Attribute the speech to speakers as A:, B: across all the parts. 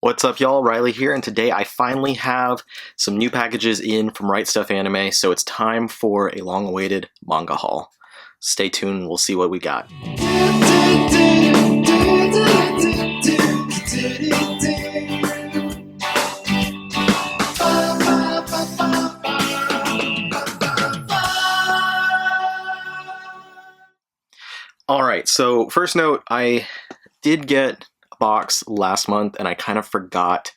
A: What's up, y'all? Riley here, and today I finally have some new packages in from Rightstuf Anime, so it's time for a long-awaited manga haul. Stay tuned, we'll see what we got. Alright, so first note, I did get a box last month, and I kind of forgot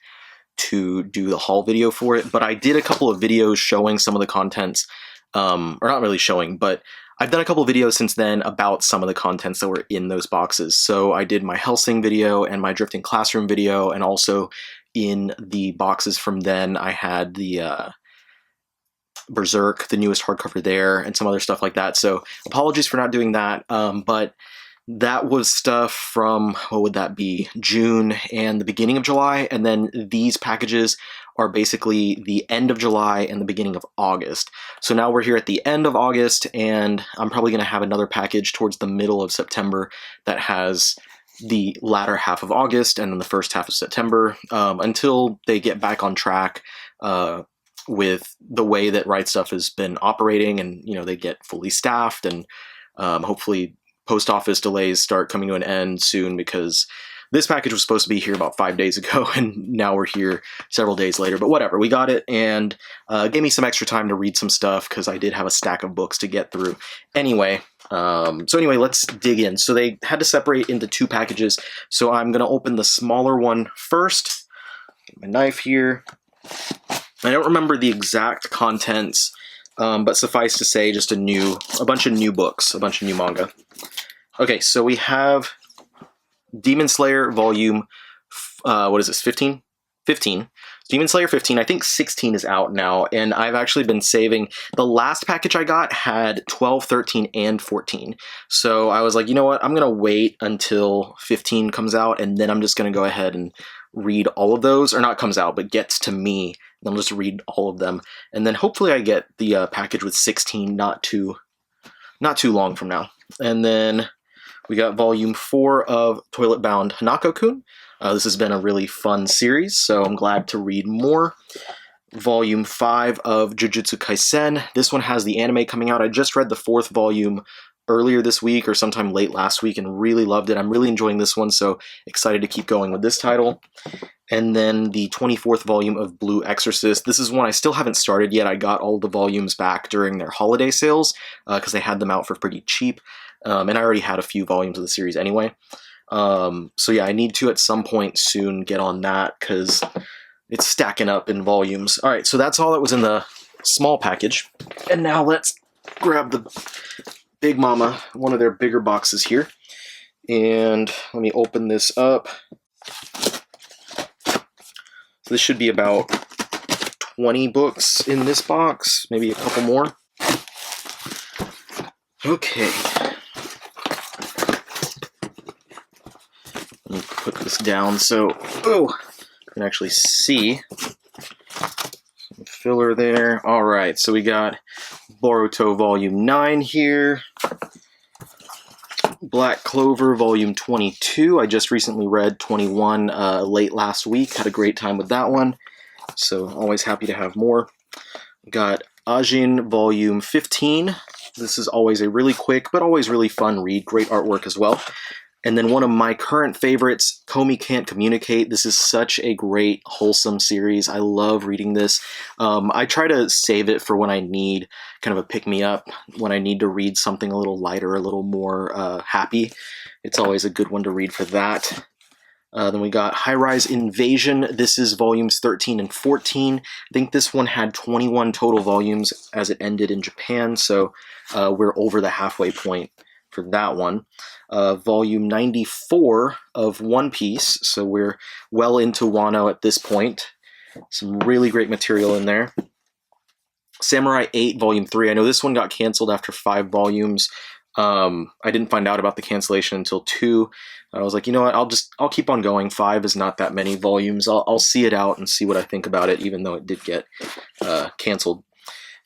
A: to do the haul video for it, but I did a couple of videos showing some of the contents, or not really showing, but I've done a couple of videos since then about some of the contents that were in those boxes. So I did my Hellsing video and my Drifting Classroom video, and also in the boxes from then I had the Berserk, the newest hardcover there, and some other stuff like that. So apologies for not doing that, but that was stuff from, what would that be, June and the beginning of July, and then these packages are basically the end of July and the beginning of August. So now we're here at the end of August, and I'm probably going to have another package towards the middle of September that has the latter half of August and then the first half of September, until they get back on track with the way that Rightstuf has been operating, and they get fully staffed, and hopefully post office delays start coming to an end soon, because this package was supposed to be here about 5 days ago, and now we're here several days later. But whatever, we got it, and gave me some extra time to read some stuff, because I did have a stack of books to get through. Anyway, let's dig in. So they had to separate into two packages, so I'm going to open the smaller one first. Get my knife here. I don't remember the exact contents, but suffice to say, just a bunch of new books, a bunch of new manga. Okay, so we have Demon Slayer volume, what is this, 15? 15. Demon Slayer 15, I think 16 is out now, and I've actually been saving. The last package I got had 12, 13, and 14. So I was like, you know what, I'm going to wait until 15 comes out, and then I'm just going to go ahead and read all of those, or not comes out, but gets to me, and I'll just read all of them. And then hopefully I get the package with 16 not too long from now. And then we got volume 4 of Toilet Bound Hanako-kun. This has been a really fun series, so I'm glad to read more. Volume 5 of Jujutsu Kaisen. This one has the anime coming out. I just read the 4th volume earlier this week or sometime late last week and really loved it. I'm really enjoying this one, so excited to keep going with this title. And then the 24th volume of Blue Exorcist. This is one I still haven't started yet. I got all the volumes back during their holiday sales because they had them out for pretty cheap. And I already had a few volumes of the series anyway. So yeah, I need to at some point soon get on that because it's stacking up in volumes. All right, so that's all that was in the small package. And now let's grab the Big Mama, one of their bigger boxes here. And let me open this up. So this should be about 20 books in this box, maybe a couple more. Okay. Let me put this down so you can actually see. Some filler there. All right, so we got Boruto Volume 9 here. Black Clover Volume 22. I just recently read 21 late last week. Had a great time with that one. So always happy to have more. Got Ajin Volume 15. This is always a really quick but always really fun read. Great artwork as well. And then one of my current favorites, Kamuy Can't Communicate. This is such a great, wholesome series. I love reading this. I try to save it for when I need kind of a pick-me-up, when I need to read something a little lighter, a little more happy. It's always a good one to read for that. Then we got High Rise Invasion. This is volumes 13 and 14. I think this one had 21 total volumes as it ended in Japan, so we're over the halfway point for that one. Volume 94 of One Piece, so we're well into Wano at this point. Some really great material in there. Samurai 8 Volume 3. I know this one got canceled after 5 volumes. I didn't find out about the cancellation until 2. I was like, you know what, I'll keep on going. 5 is not that many volumes. I'll see it out and see what I think about it, even though it did get canceled.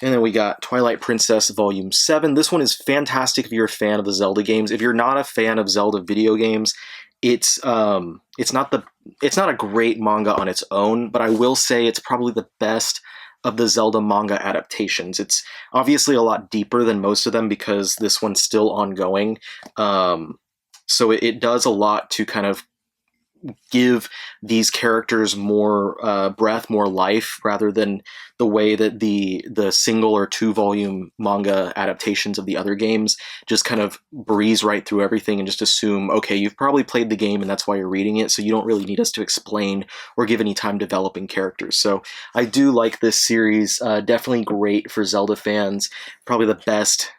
A: And then we got Twilight Princess Volume 7. This one is fantastic if you're a fan of the Zelda games. If you're not a fan of Zelda video games, it's not the it's not a great manga on its own, but I will say it's probably the best of the Zelda manga adaptations. It's obviously a lot deeper than most of them because this one's still ongoing. So it does a lot to kind of give these characters more breath, more life, rather than the way that the single or 2-volume manga adaptations of the other games just kind of breeze right through everything and just assume, okay, you've probably played the game and that's why you're reading it, so you don't really need us to explain or give any time developing characters. So I do like this series. Definitely great for Zelda fans. Probably the best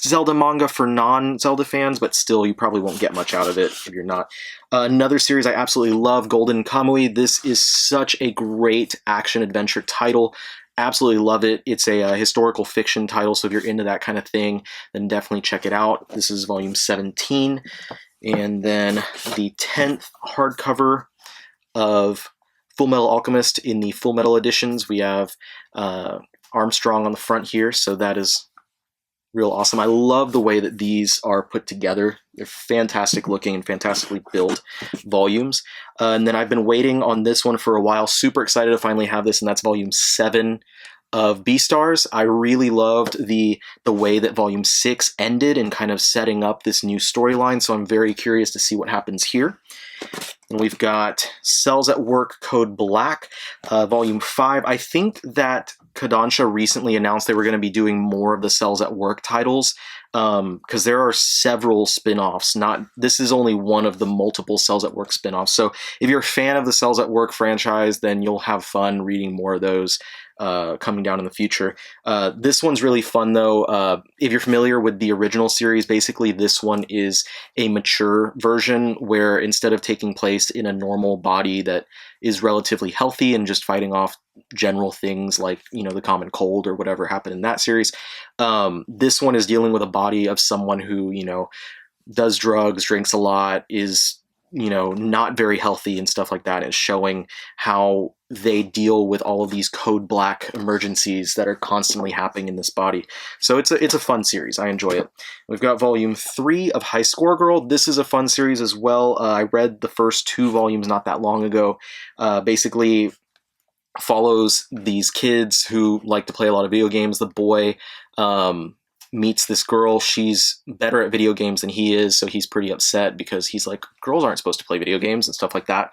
A: Zelda manga for non-Zelda fans, but still, you probably won't get much out of it if you're not. Another series I absolutely love, Golden Kamuy. This is such a great action-adventure title. Absolutely love it. It's a historical fiction title, so if you're into that kind of thing, then definitely check it out. This is volume 17. And then the 10th hardcover of Full Metal Alchemist in the Full Metal editions. We have Armstrong on the front here, so that is real awesome. I love the way that these are put together. They're fantastic looking and fantastically built volumes. And then I've been waiting on this one for a while. Super excited to finally have this, and that's volume 7 of Beastars. I really loved the way that volume 6 ended and kind of setting up this new storyline, so I'm very curious to see what happens here. And we've got Cells at Work Code Black, volume 5. I think that Kodansha recently announced they were going to be doing more of the Cells at Work titles, because there are several spin-offs. This is only one of the multiple Cells at Work spin-offs. So if you're a fan of the Cells at Work franchise, then you'll have fun reading more of those coming down in the future. This one's really fun, though. If you're familiar with the original series, basically this one is a mature version where instead of taking place in a normal body that is relatively healthy and just fighting off general things like, the common cold or whatever happened in that series, this one is dealing with a body of someone who, does drugs, drinks a lot, is not very healthy and stuff like that. And it's showing how they deal with all of these code black emergencies that are constantly happening in this body. So it's a fun series. I enjoy it. We've got volume 3 of High Score Girl. This is a fun series as well. I read the first 2 volumes not that long ago. Basically follows these kids who like to play a lot of video games. The boy meets this girl. She's better at video games than he is, so he's pretty upset because he's like, girls aren't supposed to play video games and stuff like that.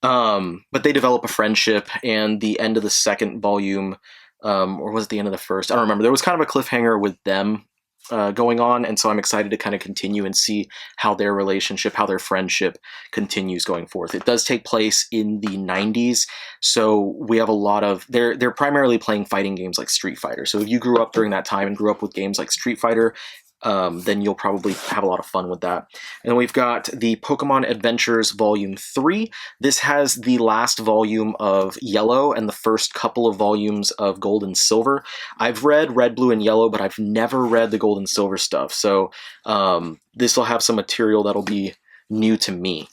A: But they develop a friendship, and the end of the second volume, or was it the end of the first? I don't remember. There was kind of a cliffhanger with them going on, and so I'm excited to kind of continue and see how their relationship, how their friendship continues going forth. It does take place in the 90s, so we have a lot of... They're primarily playing fighting games like Street Fighter, so if you grew up during that time and grew up with games like Street Fighter, then you'll probably have a lot of fun with that. And we've got the Pokemon Adventures Volume 3. This has the last volume of Yellow and the first couple of volumes of Gold and Silver. I've read Red, Blue, and Yellow, but I've never read the Gold and Silver stuff, so this will have some material that'll be new to me.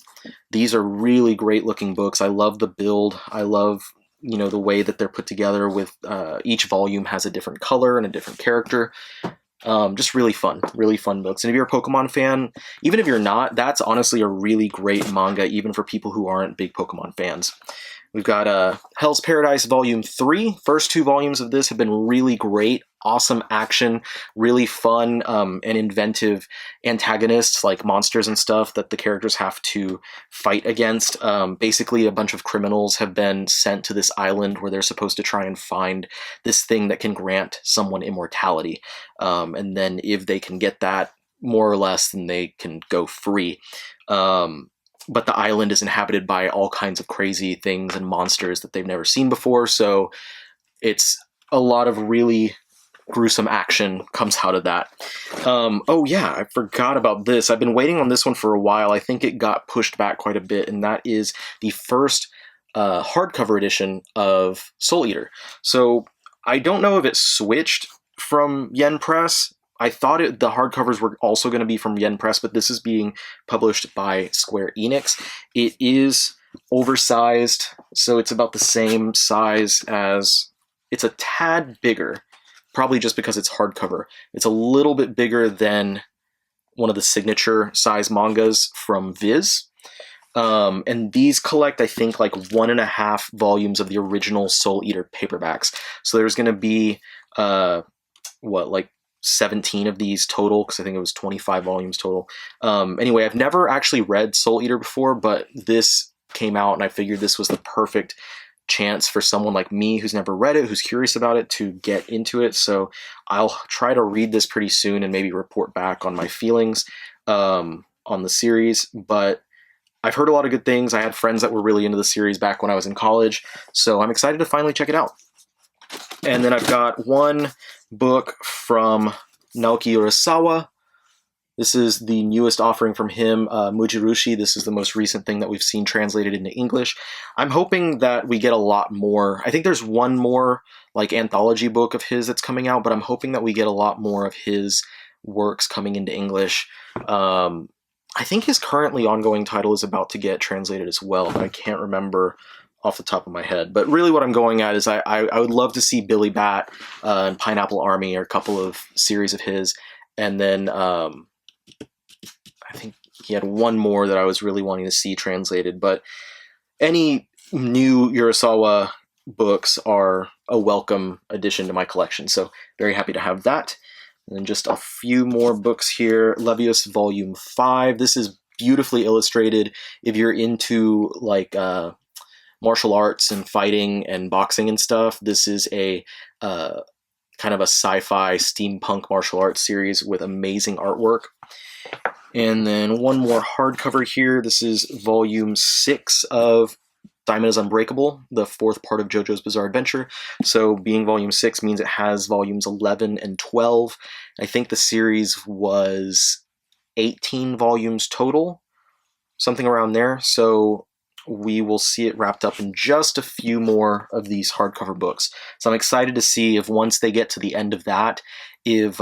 A: These are really great looking books. I love the build. I love the way that they're put together with each volume has a different color and a different character. Just really fun books. And if you're a Pokemon fan, even if you're not, that's honestly a really great manga, even for people who aren't big Pokemon fans. We've got Hell's Paradise Volume 3. First 2 volumes of this have been really great. Awesome action, really fun and inventive antagonists like monsters and stuff that the characters have to fight against. Basically, a bunch of criminals have been sent to this island where they're supposed to try and find this thing that can grant someone immortality. And then if they can get that, more or less, then they can go free. But the island is inhabited by all kinds of crazy things and monsters that they've never seen before, so it's a lot of really gruesome action comes out of that. Oh yeah, I forgot about this. I've been waiting on this one for a while. I think it got pushed back quite a bit, and that is the first hardcover edition of Soul Eater. So I don't know if it switched from Yen Press. I thought the hardcovers were also going to be from Yen Press, but this is being published by Square Enix. It is oversized, so it's about the same size as... It's a tad bigger, probably just because it's hardcover. It's a little bit bigger than one of the signature size mangas from Viz. And these collect, I think, like 1.5 volumes of the original Soul Eater paperbacks. So there's going to be, like 17 of these total, because I think it was 25 volumes total. Anyway, I've never actually read Soul Eater before, but this came out and I figured this was the perfect chance for someone like me who's never read it, who's curious about it, to get into it. So I'll try to read this pretty soon and maybe report back on my feelings on the series. But I've heard a lot of good things. I had friends that were really into the series back when I was in college, so I'm excited to finally check it out. And then I've got one book from Naoki Urasawa. This is the newest offering from him, Mujirushi. This is the most recent thing that we've seen translated into English. I'm hoping that we get a lot more. I think there's one more like anthology book of his that's coming out, but I'm hoping that we get a lot more of his works coming into English. I think his currently ongoing title is about to get translated as well, but I can't remember off the top of my head. But really what I'm going at is I would love to see Billy Bat and Pineapple Army, or a couple of series of his. And then I think he had one more that I was really wanting to see translated. But any new Urasawa books are a welcome addition to my collection. So very happy to have that. And then just a few more books here. Levios Volume 5. This is beautifully illustrated. If you're into like martial arts and fighting and boxing and stuff, this is a kind of a sci-fi steampunk martial arts series with amazing artwork. And then one more hardcover here. This is Volume 6 of Diamond is Unbreakable, the 4th part of JoJo's Bizarre Adventure. So being Volume 6 means it has Volumes 11 and 12. I think the series was 18 volumes total, something around there. So we will see it wrapped up in just a few more of these hardcover books. So I'm excited to see if once they get to the end of that, if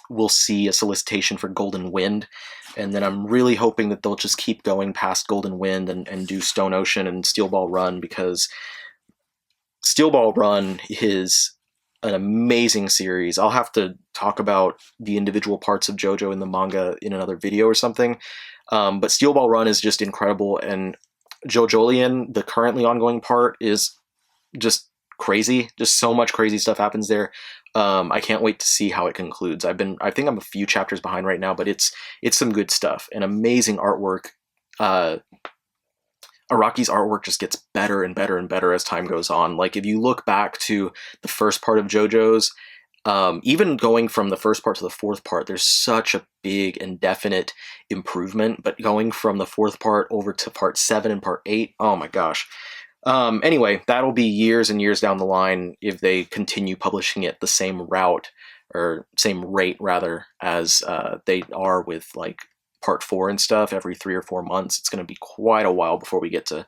A: we'll see a solicitation for Golden Wind. And then I'm really hoping that they'll just keep going past Golden Wind and do Stone Ocean and Steel Ball Run, because Steel Ball Run is an amazing series. I'll have to talk about the individual parts of JoJo in the manga in another video or something. But Steel Ball Run is just incredible, and JoJolion, the currently ongoing part, is just crazy. Just so much crazy stuff happens there. I can't wait to see how it concludes. I think I'm a few chapters behind right now, but it's some good stuff and amazing artwork. Araki's artwork just gets better and better and better as time goes on. Like if you look back to the first part of JoJo's, even going from the first part to the 4th part, there's such a big and definite improvement. But going from the 4th part over to part 7 and part 8, oh my gosh. Anyway, that'll be years and years down the line if they continue publishing it the same route, or same rate rather, as they are with like part 4 and stuff every 3 or 4 months. It's going to be quite a while before we get to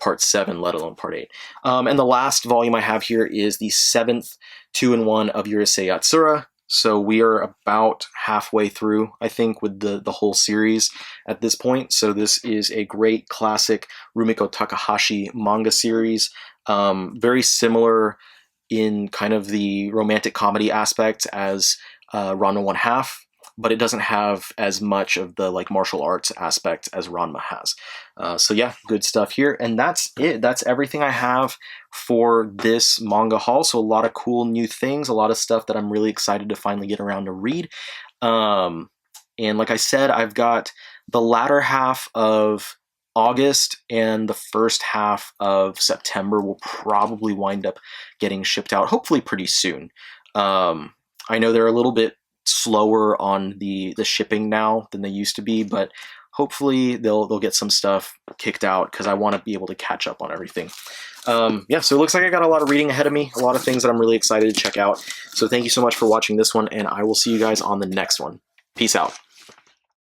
A: part 7, let alone part 8. And the last volume I have here is the 7th 2-in-1 of Urusei Yatsura. So we are about halfway through, I think, with the whole series at this point. So this is a great classic Rumiko Takahashi manga series. Very similar in kind of the romantic comedy aspect as Ranma 1/2, but it doesn't have as much of the like martial arts aspect as Ranma has. So yeah, good stuff here. And that's it. That's everything I have for this manga haul. So a lot of cool new things, a lot of stuff that I'm really excited to finally get around to read. And like I said, I've got the latter half of August and the first half of September will probably wind up getting shipped out, hopefully pretty soon. I know they're a little bit slower on the shipping now than they used to be, but hopefully they'll get some stuff kicked out, because I want to be able to catch up on everything. Yeah, so it looks like I got a lot of reading ahead of me, a lot of things that I'm really excited to check out. So thank you so much for watching this one, and I will see you guys on the next one. Peace out.